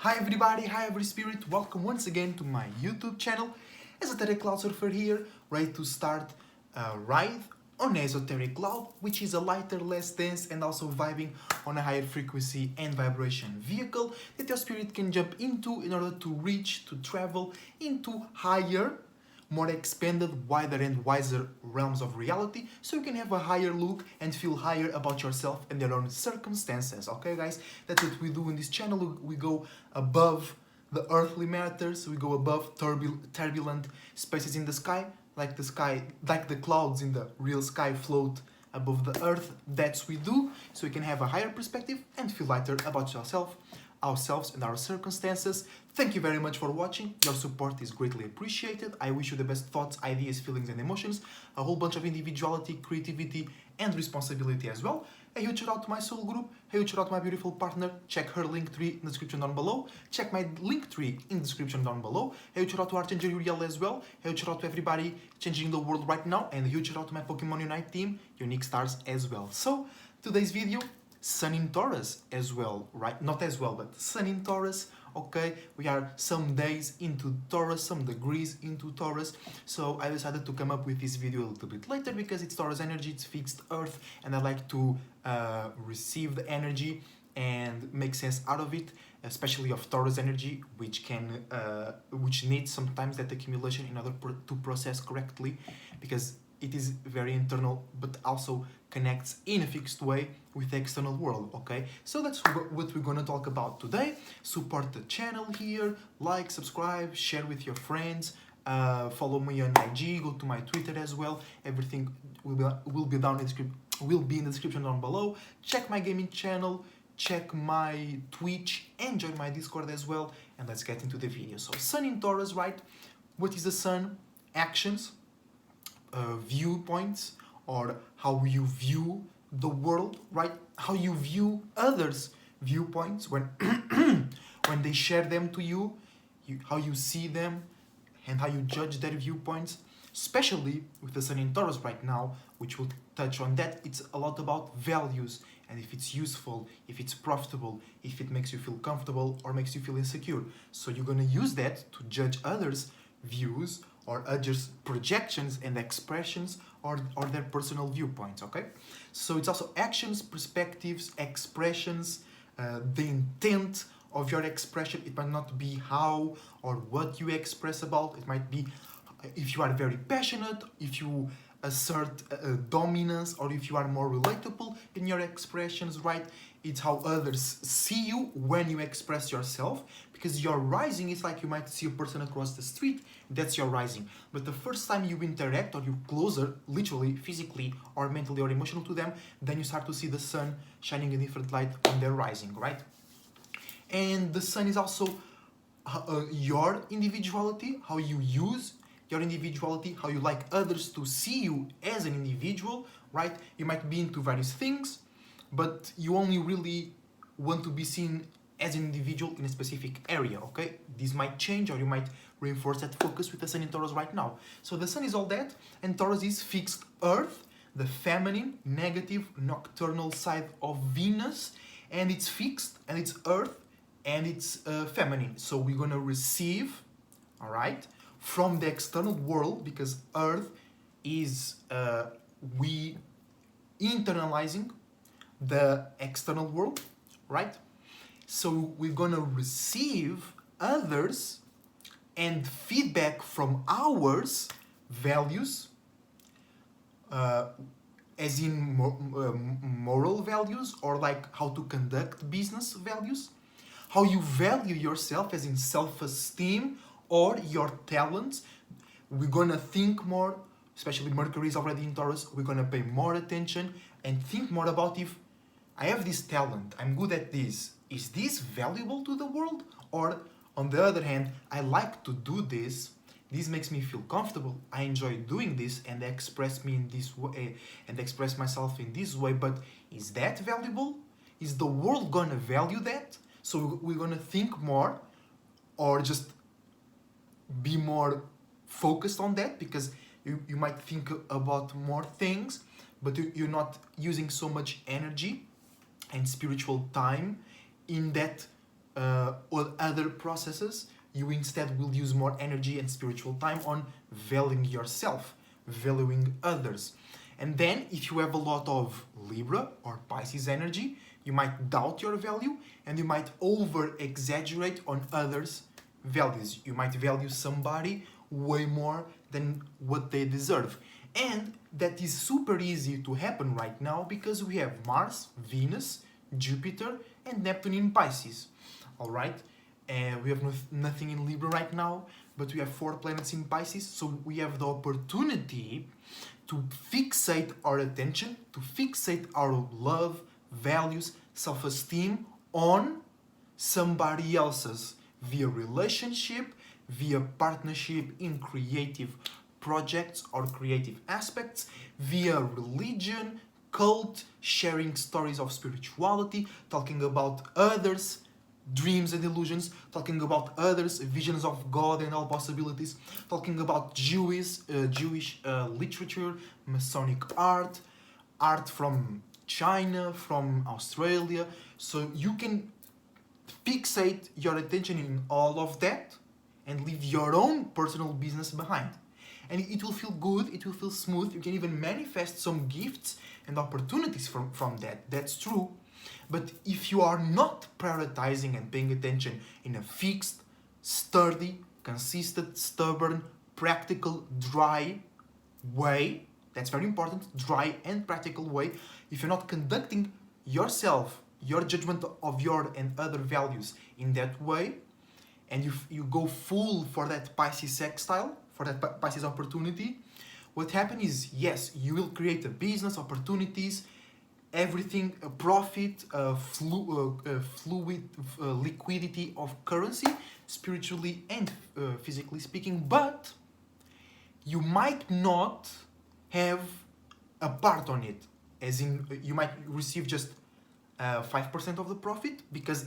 Hi everybody, hi every spirit, welcome once again to my YouTube channel. Esoteric Cloud Surfer here, ready to start a ride on Esoteric Cloud, which is a lighter, less dense and also vibing on a higher frequency and vibration vehicle that your spirit can jump into in order to reach, to travel into higher, more expanded, wider and wiser realms of reality, so you can have a higher look and feel higher about yourself and your own circumstances. Okay guys, that's what we do in this channel. We go above the earthly matters, we go above turbulent spaces in the sky, like the clouds in the real sky float above the earth. That's we do, so you can have a higher perspective and feel lighter about yourself, ourselves and our circumstances. Thank you very much for watching. Your support is greatly appreciated. I wish you the best thoughts, ideas, feelings and emotions, a whole bunch of individuality, creativity and responsibility as well. A huge shout out to my soul group, a huge shout out to my beautiful partner. Check her link tree in the description down below. Check my link tree in the description down below. A huge shout out to Archangel Uriel as well. A huge shout out to everybody changing the world right now, and a huge shout out to my Pokemon Unite team, Unique Stars as well. So today's video, Sun in Taurus as well, right? Not as well, but Sun in Taurus. Okay, we are some days into Taurus, some degrees into Taurus, so I decided to come up with this video a little bit later because it's Taurus energy, it's fixed earth, and I like to receive the energy and make sense out of it, especially of Taurus energy, which needs sometimes that accumulation in order to process correctly, because it is very internal but also connects in a fixed way with the external world. Okay, so that's what we're gonna talk about today. Support the channel here, like, subscribe, share with your friends, follow me on IG, go to my Twitter as well. Everything will be down in the description down below. Check my gaming channel, check my Twitch and join my Discord as well, and let's get into the video. So Sun in Taurus, right? What is the Sun? Actions, viewpoints, or how you view the world, right? How you view others' viewpoints when when they share them to you, how you see them and how you judge their viewpoints, especially with the Sun in Taurus right now, which will touch on that. It's a lot about values and if it's useful, if it's profitable, if it makes you feel comfortable or makes you feel insecure. So you're gonna use that to judge others' views or others' projections and expressions or their personal viewpoints, okay? So it's also actions, perspectives, expressions, the intent of your expression. It might not be how or what you express about. It might be if you are very passionate, if you assert dominance, or if you are more relatable in your expressions, right? It's how others see you when you express yourself, because your rising is like you might see a person across the street, that's your rising. But the first time you interact or you're closer, literally, physically, or mentally or emotional to them, then you start to see the sun shining a different light on their rising, right? And the sun is also your individuality, how you use your individuality, how you like others to see you as an individual, right? You might be into various things, but you only really want to be seen as an individual in a specific area, okay? This might change, or you might reinforce that focus with the Sun in Taurus right now. So the Sun is all that, and Taurus is fixed earth, the feminine, negative, nocturnal side of Venus, and it's fixed, and it's earth, and it's feminine. So we're gonna receive, all right, from the external world, because earth is we internalizing the external world, right? So we're gonna receive others and feedback from ours values, as in moral values, or like how to conduct business values, how you value yourself as in self-esteem or your talents. We're gonna think more, especially Mercury is already in Taurus, we're gonna pay more attention and think more about if I have this talent, I'm good at this, is this valuable to the world? Or on the other hand, I like to do this, this makes me feel comfortable, I enjoy doing this and express me in this way and express myself in this way, but is that valuable? Is the world gonna value that? So we're gonna think more, or just be more focused on that, because you might think about more things, but you're not using so much energy and spiritual time in that or other processes. You instead will use more energy and spiritual time on valuing yourself, valuing others. And then if you have a lot of Libra or Pisces energy, you might doubt your value and you might over exaggerate on others' values. You might value somebody way more than what they deserve. And that is super easy to happen right now because we have Mars, Venus, Jupiter, and Neptune in Pisces. Alright? And we have nothing in Libra right now, but we have 4 planets in Pisces, so we have the opportunity to fixate our attention, to fixate our love, values, self-esteem on somebody else's via relationship, via partnership in creative projects or creative aspects, via religion, cult, sharing stories of spirituality, talking about others' dreams and illusions, talking about others' visions of God and all possibilities, talking about Jewish literature, Masonic art, art from China, from Australia. So you can fixate your attention in all of that and leave your own personal business behind. And it will feel good, it will feel smooth, you can even manifest some gifts and opportunities from that, that's true. But if you are not prioritizing and paying attention in a fixed, sturdy, consistent, stubborn, practical, dry way, that's very important, dry and practical way, if you're not conducting yourself, your judgment of your and other values in that way, and you go full for that Pisces sextile, for that Pisces opportunity, what happens is, yes, you will create a business, opportunities, everything, a profit, fluid liquidity of currency, spiritually and physically speaking, but you might not have a part on it, as in you might receive just 5% of the profit because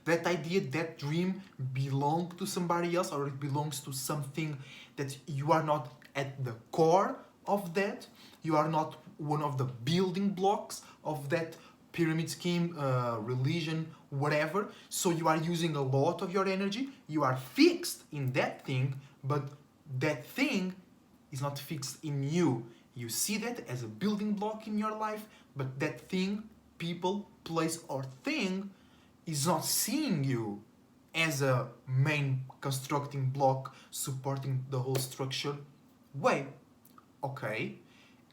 that idea, that dream belongs to somebody else, or it belongs to something that you are not at the core of that, you are not one of the building blocks of that pyramid scheme, religion, whatever. So you are using a lot of your energy, you are fixed in that thing, but that thing is not fixed in you. You see that as a building block in your life, but that thing, people, place, or thing is not seeing you as a main constructing block supporting the whole structure way. Okay?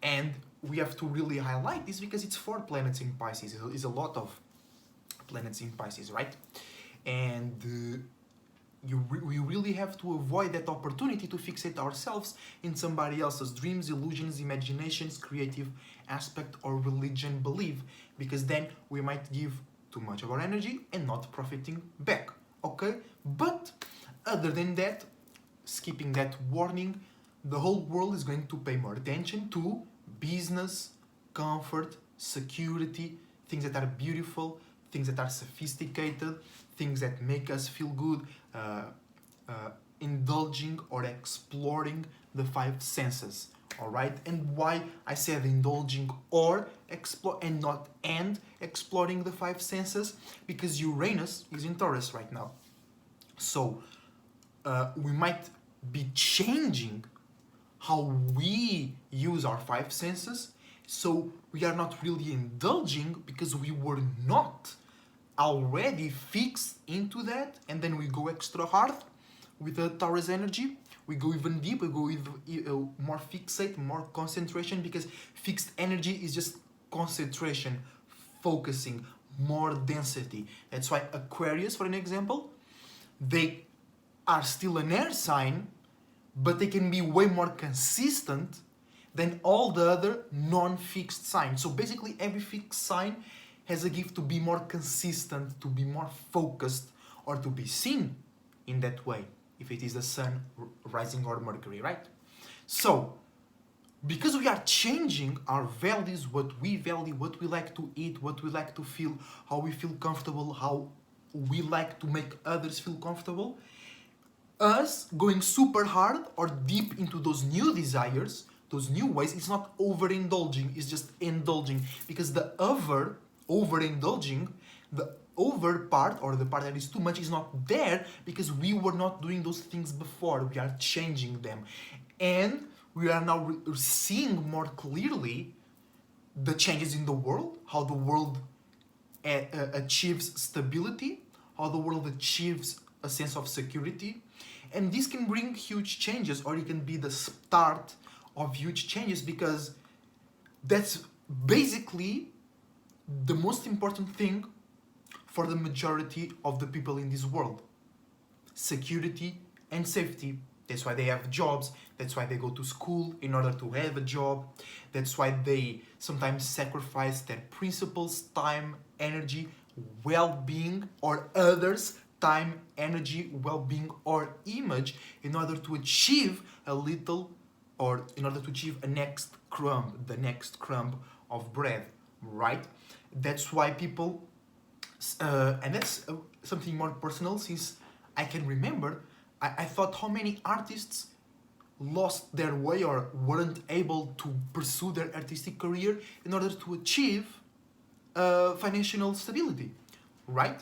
And we have to really highlight this because it's 4 planets in Pisces. It's a lot of planets in Pisces, right? And we really have to avoid that opportunity to fixate ourselves in somebody else's dreams, illusions, imaginations, creative aspect, or religion belief, because then we might give too much of our energy and not profiting back. Okay? But other than that, skipping that warning, the whole world is going to pay more attention to business, comfort, security, things that are beautiful, things that are sophisticated, things that make us feel good, indulging or exploring the 5 senses. Alright? And why I said indulging or explore and not and exploring the 5 senses? Because Uranus is in Taurus right now. So we might be changing how we use our 5 senses, so we are not really indulging because we were not already fixed into that, and then we go extra hard with the Taurus energy. We go even deep, we go even more fixate, more concentration, because fixed energy is just concentration, focusing, more density. That's why Aquarius, for an example, they are still an air sign, but they can be way more consistent than all the other non-fixed signs. So basically every fixed sign has a gift to be more consistent, to be more focused, or to be seen in that way, if it is the Sun rising or Mercury, right? So, because we are changing our values, what we value, what we like to eat, what we like to feel, how we feel comfortable, how we like to make others feel comfortable, us going super hard or deep into those new desires, those new ways, it's not overindulging, it's just indulging. Because the overindulging, the over part, or the part that is too much, is not there because we were not doing those things before. We are changing them, and we are now seeing more clearly the changes in the world, how the world achieves stability, how the world achieves a sense of security. And this can bring huge changes, or it can be the start of huge changes, because that's basically the most important thing for the majority of the people in this world. Security and safety. That's why they have jobs. That's why they go to school in order to have a job. That's why they sometimes sacrifice their principles, time, energy, well-being, or others' time, energy, well-being, or image in order to achieve a little, or in order to achieve the next crumb of bread, right? That's why people, and that's something more personal, since I can remember, I thought how many artists lost their way or weren't able to pursue their artistic career in order to achieve financial stability, right?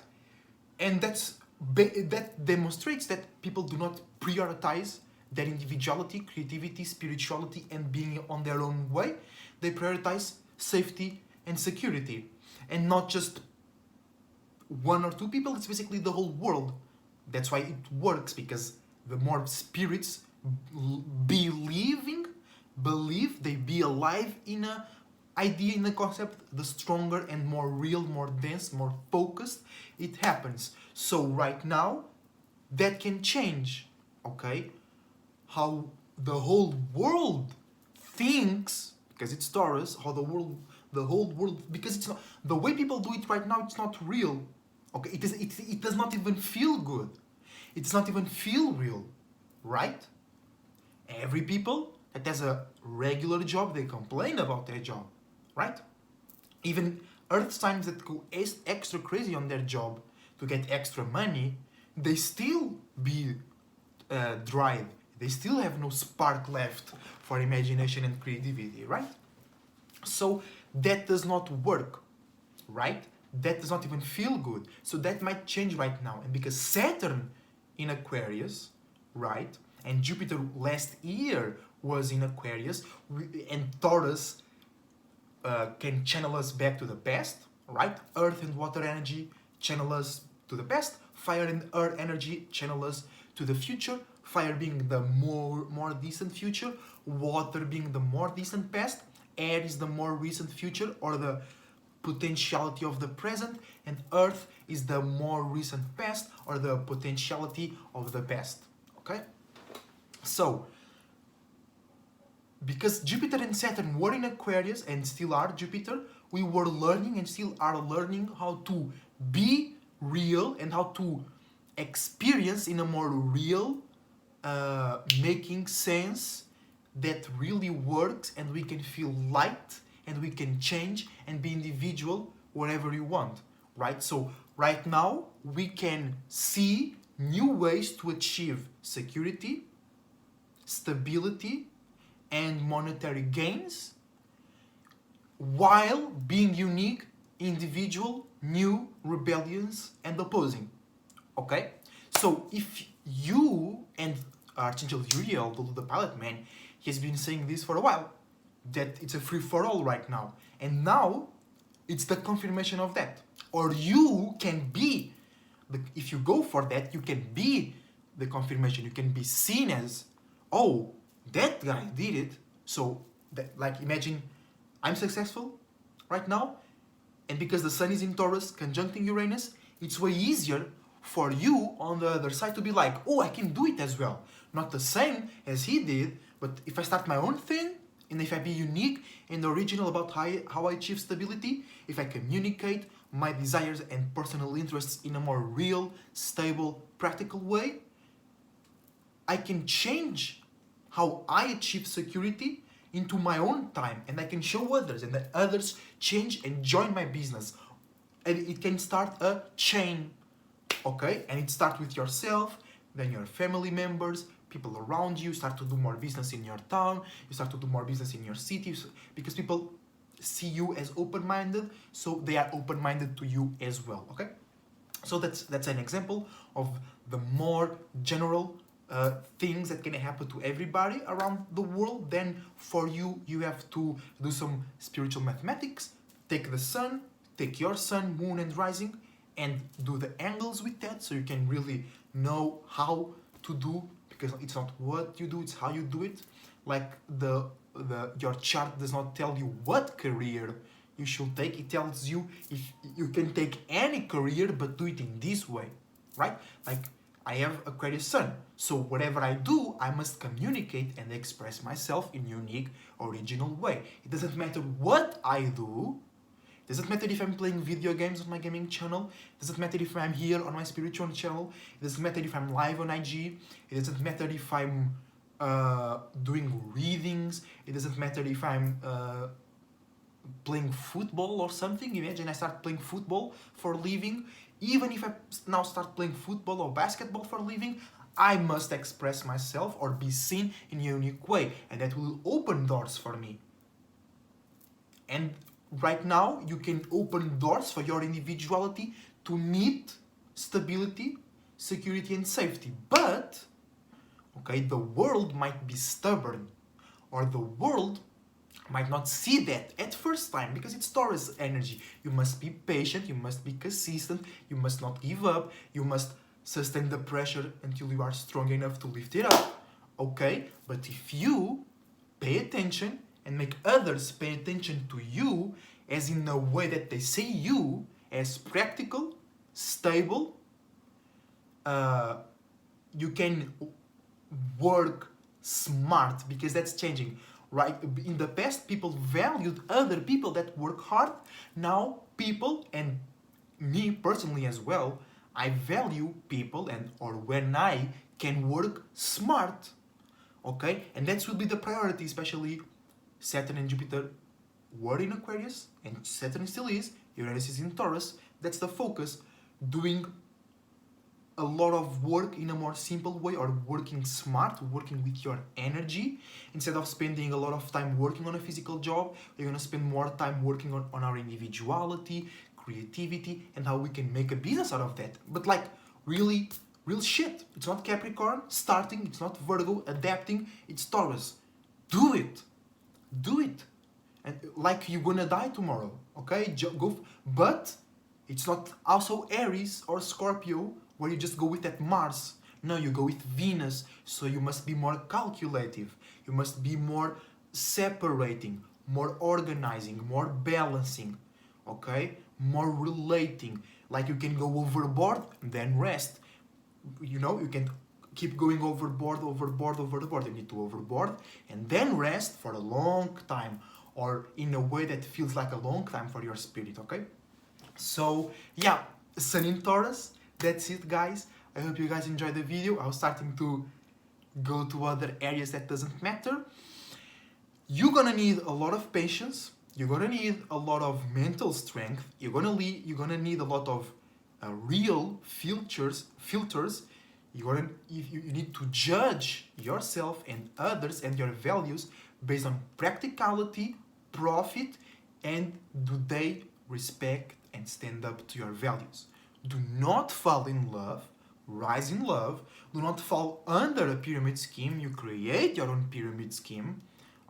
And that demonstrates that people do not prioritize their individuality, creativity, spirituality, and being on their own way. They prioritize safety and security, and not just one or two people. It's basically the whole world. That's why it works, because the more spirits believe, they be alive in a idea, in a concept, the stronger and more real, more dense, more focused it happens. So right now, that can change, okay? How the whole world thinks, because it's Taurus, how the whole world, because it's not, the way people do it right now, it's not real, okay? It does not even feel good. It does not even feel real, right? Every people that has a regular job, they complain about their job, right? Even earth signs that go extra crazy on their job to get extra money, they still be dried. They still have no spark left for imagination and creativity, right? So that does not work, right? That does not even feel good. So that might change right now. And because Saturn in Aquarius, right, and Jupiter last year was in Aquarius, and Taurus can channel us back to the past, right? Earth and water energy channel us to the past. Fire and earth energy channel us to the future. Fire being the more distant future, water being the more distant past, air is the more recent future, or the potentiality of the present, and earth is the more recent past, or the potentiality of the past, okay? So, because Jupiter and Saturn were in Aquarius and still are Jupiter, we were learning and still are learning how to be real and how to experience in a more real, making sense that really works, and we can feel light and we can change and be individual wherever you want, right? So right now we can see new ways to achieve security, stability, and monetary gains while being unique, individual, new, rebellious, and opposing, okay? So if you, and Archangel Uriel, the pilot man, he has been saying this for a while, that it's a free-for-all right now. And now, it's the confirmation of that. Or you can be, if you go for that, you can be the confirmation. You can be seen as, oh, that guy did it. So, like, imagine I'm successful right now, and because the Sun is in Taurus, conjuncting Uranus, it's way easier for you on the other side to be like, oh, I can do it as well. Not the same as he did, but if I start my own thing, and if I be unique and original about how I achieve stability, if I communicate my desires and personal interests in a more real, stable, practical way, I can change how I achieve security into my own time, and I can show others, and that others change and join my business. And it can start a chain, okay? And it starts with yourself, then your family members, people around you, start to do more business in your town, you start to do more business in your city, because people see you as open-minded, so they are open-minded to you as well, okay? So that's an example of the more general things that can happen to everybody around the world. Then for you, you have to do some spiritual mathematics. Take the sun, take your sun, moon, and rising, and do the angles with that, so you can really know how to do. Because it's not what you do, it's how you do it. Like your chart does not tell you what career you should take. It tells you if you can take any career, but do it in this way, right? Like I have Aquarius Sun, so whatever I do, I must communicate and express myself in unique, original way. It doesn't matter what I do. It doesn't matter if I'm playing video games on my gaming channel. It doesn't matter if I'm here on my spiritual channel. It doesn't matter if I'm live on IG. It doesn't matter if I'm doing readings. It doesn't matter if I'm playing football or something. Imagine I start playing football for a living. Even if I now start playing football or basketball for a living, I must express myself or be seen in a unique way, and that will open doors for me. And right now you can open doors for your individuality to need stability, security, and safety. But okay, the world might be stubborn, or the world might not see that at first time, because it's Taurus energy. You must be patient, you must be consistent, you must not give up, you must sustain the pressure until you are strong enough to lift it up. Okay, but if you pay attention and make others pay attention to you, as in a way that they see you as practical, stable, you can work smart, because that's changing. Right, in the past, people valued other people that work hard. Now people, and me personally as well, I value people or when I can work smart. Okay, and that will be the priority, especially Saturn and Jupiter were in Aquarius, and Saturn still is, Uranus is in Taurus. That's the focus, doing a lot of work in a more simple way, or working smart, working with your energy. Instead of spending a lot of time working on a physical job, you're going to spend more time working on our individuality, creativity, and how we can make a business out of that. But like really, real shit. It's not Capricorn starting, it's not Virgo adapting, it's Taurus. Do it. Do it. And like you're gonna die tomorrow, okay? But it's not also Aries or Scorpio, where you just go with that Mars. No, you go with Venus, so you must be more calculative. You must be more separating, more organizing, more balancing, okay? More relating. Like you can go overboard, then rest. You know, you can keep going overboard. You need to overboard and then rest for a long time, or in a way that feels like a long time for your spirit, okay? So yeah, Sun in Taurus. That's it, guys. I hope you guys enjoyed the video. I was starting to go to other areas that doesn't matter. You're gonna need a lot of patience. You're gonna need a lot of mental strength. You're gonna need a lot of real filters. You need to judge yourself and others and your values based on practicality, profit, and do they respect and stand up to your values. Do not fall in love, rise in love. Do not fall under a pyramid scheme. You create your own pyramid scheme.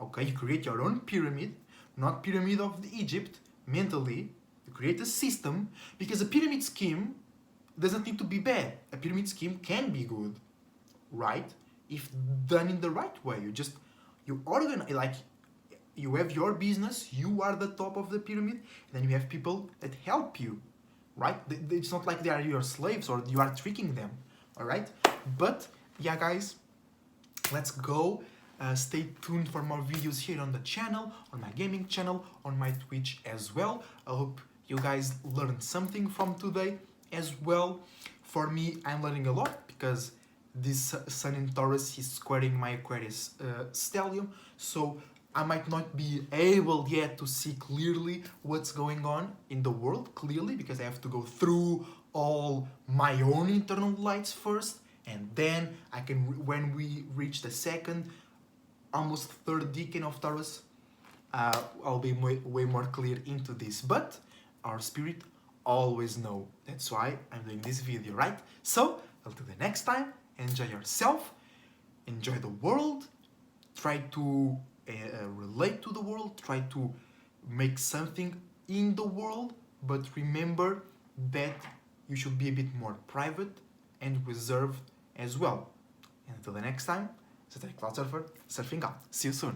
Okay, you create your own pyramid, not pyramid of Egypt, mentally. You create a system, because a pyramid scheme doesn't need to be bad. A pyramid scheme can be good, right? If done in the right way. You organize, like you have your business, you are the top of the pyramid, and then you have people that help you. Right? It's not like they are your slaves or you are tricking them, all right? But yeah, guys, let's go. Stay tuned for more videos here on the channel, on my gaming channel, on my Twitch as well. I hope you guys learned something from today as well. For me, I'm learning a lot, because this Sun in Taurus is squaring my Aquarius stellium, so I might not be able yet to see clearly what's going on in the world, clearly, because I have to go through all my own internal lights first, and then I can, when we reach the second, almost third decan of Taurus, I'll be way more clear into this. But our spirit always know. That's why I'm doing this video, right? So, until the next time, enjoy yourself, enjoy the world, try to relate to the world, try to make something in the world, but remember that you should be a bit more private and reserved as well. And until the next time, Satanic Cloud Surfer, surfing out. See you soon.